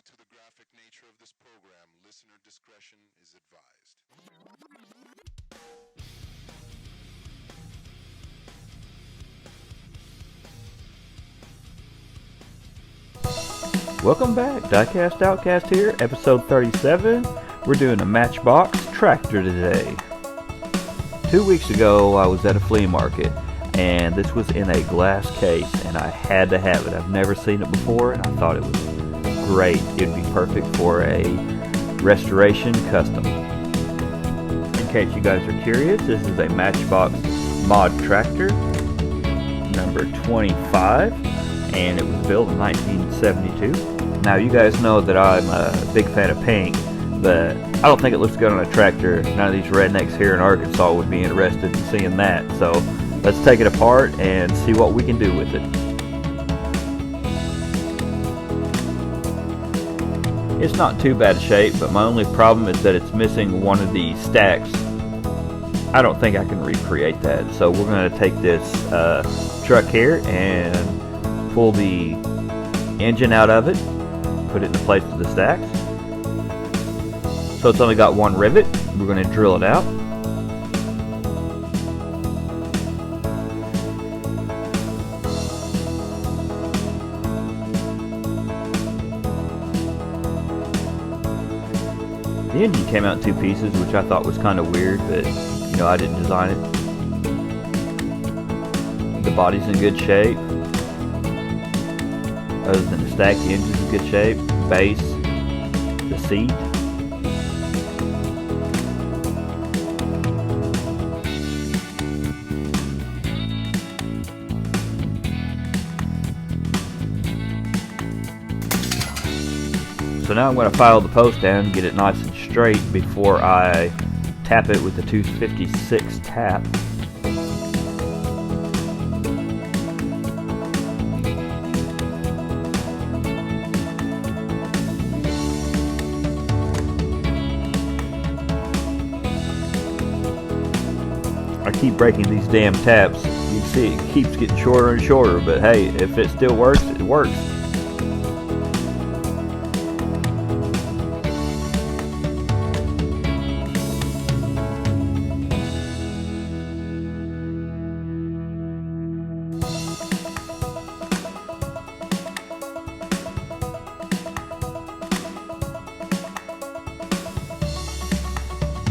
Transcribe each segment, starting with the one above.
to the graphic nature of this program, listener discretion is advised. Welcome back, Diecast OutKast here, episode 37. We're doing a matchbox tractor today. 2 weeks ago, I was at a flea market, and this was in a glass case, and I had to have it. I've never seen it before, and I thought it was great. It would be perfect for a restoration custom. In case you guys are curious, this is a Matchbox mod tractor, number 25, and it was built in 1972. Now, you guys know that I'm a big fan of pink, but I don't think it looks good on a tractor. None of these rednecks here in Arkansas would be interested in seeing that. So let's take it apart and see what we can do with it. It's not too bad a shape, but my only problem is that it's missing one of the stacks. I don't think I can recreate that. So we're going to take this truck here and pull the engine out of it, put it in the place of the stacks. So it's only got one rivet. We're going to drill it out. The engine came out in two pieces, which I thought was kind of weird, but you know, I didn't design it. The body's in good shape. Other than the stack, the engine's in good shape. Base, the seat. So now I'm going to file the post down, get it nice and straight before I tap it with the 256 tap. I keep breaking these damn taps. You can see it keeps getting shorter and shorter, but hey, if it still works, it works.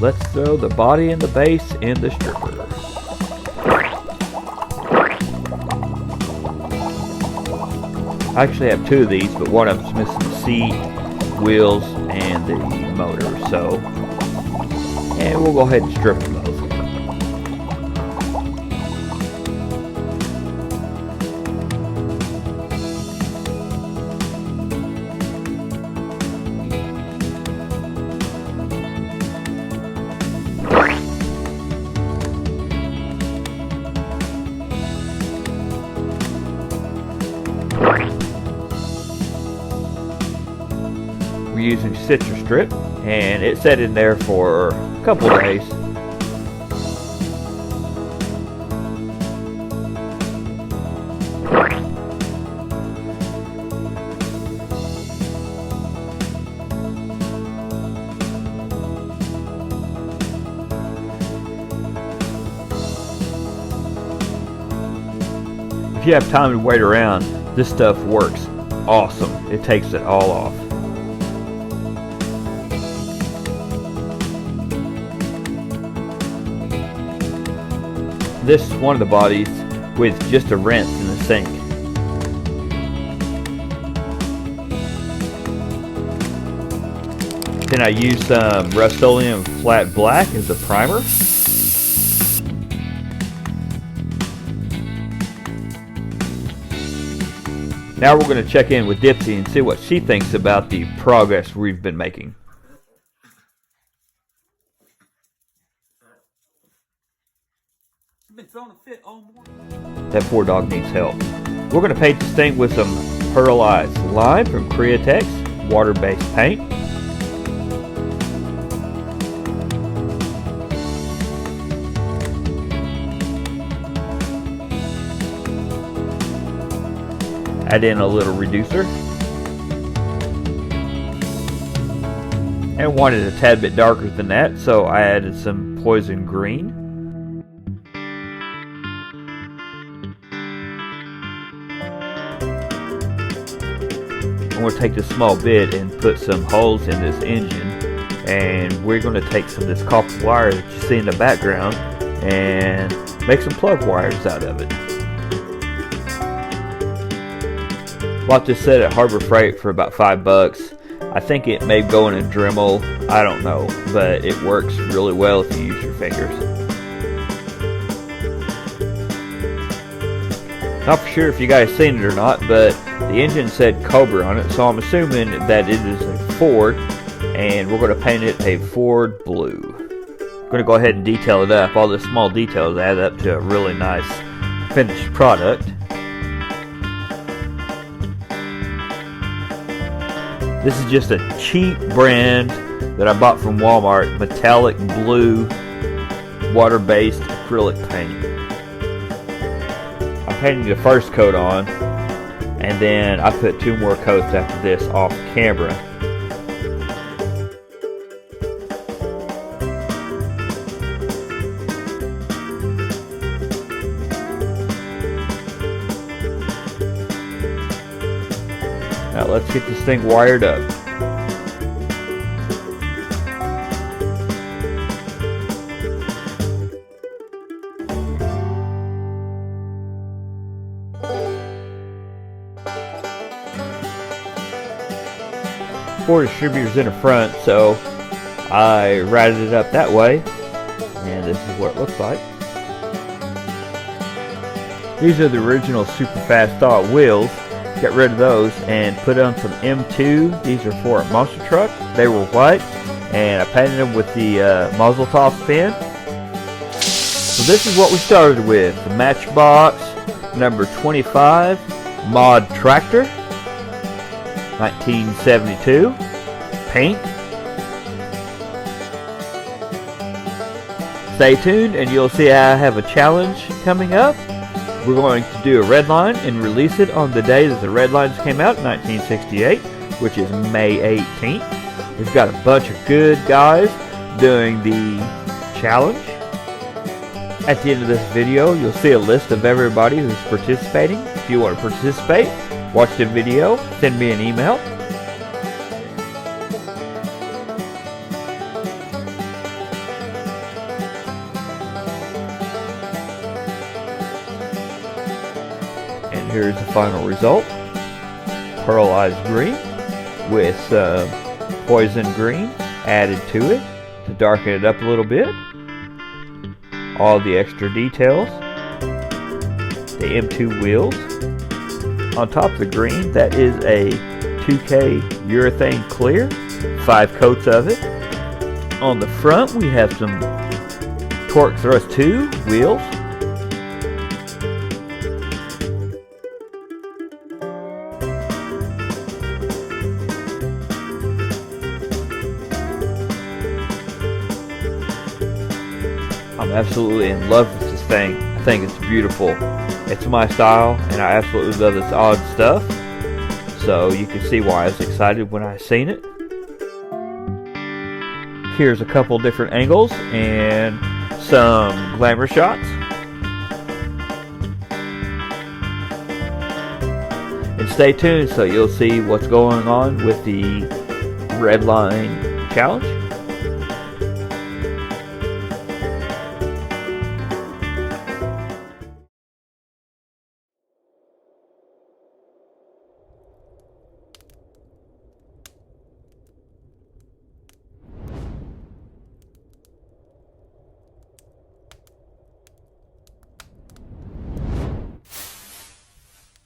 Let's throw the body and the base in the stripper. I actually have two of these, but one of them's missing the seat, wheels, and the motor. So, and we'll go ahead and strip them both. We're using Citrus Strip, and it sat in there for a couple of days. If you have time to wait around, this stuff works awesome. It takes it all off. This is one of the bodies with just a rinse in the sink. Then I use some Rust-Oleum Flat Black as a primer. Now we're going to check in with Dipsy and see what she thinks about the progress we've been making. Been throwing a fit all morning. That poor dog needs help. We're going to paint this thing with some Pearlized Lime from Createx, water-based paint. Add in a little reducer. and wanted a tad bit darker than that, so I added some poison green. I'm going to take this small bit and put some holes in this engine, and we're going to take some of this copper wire that you see in the background and make some plug wires out of it. Bought this set at Harbor Freight for about $5. I think it may go in a Dremel, I don't know, but it works really well if you use your fingers. Not for sure if you guys seen it or not, but the engine said Cobra on it, so I'm assuming that it is a Ford, and we're going to paint it a Ford blue. I'm going to go ahead and detail it up. All the small details add up to a really nice finished product. This is just a cheap brand that I bought from Walmart, metallic blue water-based acrylic paint. I'm painting the first coat on, and then I put 2 more coats after this off camera. Now let's get this thing wired up. Four distributors in the front, so I routed it up that way, and this is what it looks like. These are the original super fast thought wheels. Got rid of those and put on some M2. These are for a monster truck. They were white, and I painted them with the muzzle top fin. So this is what we started with: the Matchbox number 25 mod tractor, 1972 paint. Stay tuned, and you'll see I have a challenge coming up. We're going to do a red line and release it on the day that the red lines came out, 1968, which is May 18th. We've got a bunch of good guys doing the challenge. At the end of this video, you'll see a list of everybody who's participating. If you want to participate, watch the video, send me an email. Here's the final result: pearlized green with poison green added to it to darken it up a little bit. All the extra details. The M2 wheels. On top of the green, that is a 2K urethane clear, 5 coats of it. On the front, we have some Torque Thrust 2 wheels. I'm absolutely in love with this thing. I think it's beautiful. It's my style, and I absolutely love this odd stuff. So you can see why I was excited when I seen it. Here's a couple different angles and some glamour shots. And stay tuned so you'll see what's going on with the red line challenge.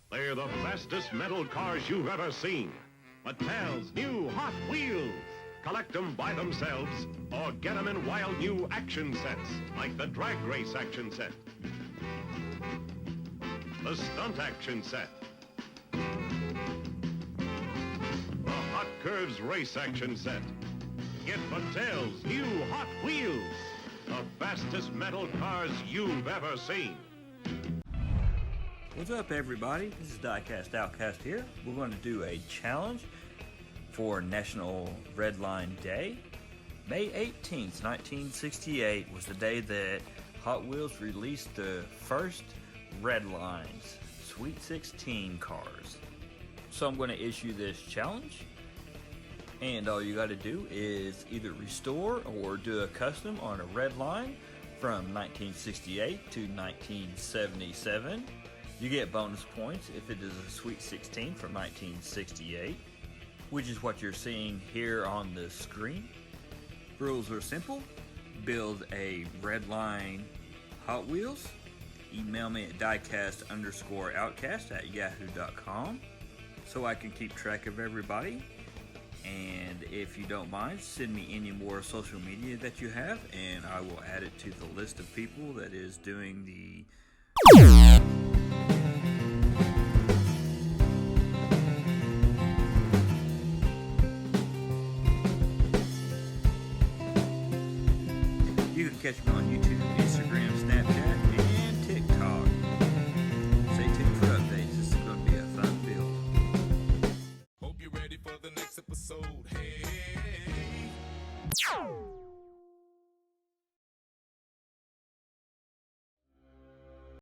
They're the fastest metal cars you've ever seen. Mattel's new Hot Wheels. Collect them by themselves or get them in wild new action sets, like the Drag Race action set, the Stunt action set, the Hot Curves race action set. Get Mattel's new Hot Wheels. The fastest metal cars you've ever seen. What's up, everybody? This is Diecast OutKast here. We're going to do a challenge for National Red Line Day. May 18th, 1968 was the day that Hot Wheels released the first Red Lines Sweet 16 cars. So I'm going to issue this challenge, and all you got to do is either restore or do a custom on a Red Line from 1968 to 1977. You get bonus points if it is a Sweet 16 from 1968, which is what you're seeing here on the screen. Rules are simple. Build a Red Line Hot Wheels. Email me at diecast_outkast@yahoo.com so I can keep track of everybody. And if you don't mind, send me any more social media that you have, and I will add it to the list of people that is doing the... You can catch me on YouTube, Instagram, Snapchat, and TikTok. Stay tuned for updates. This is going to be a fun build. Hope you're ready for the next episode. Hey.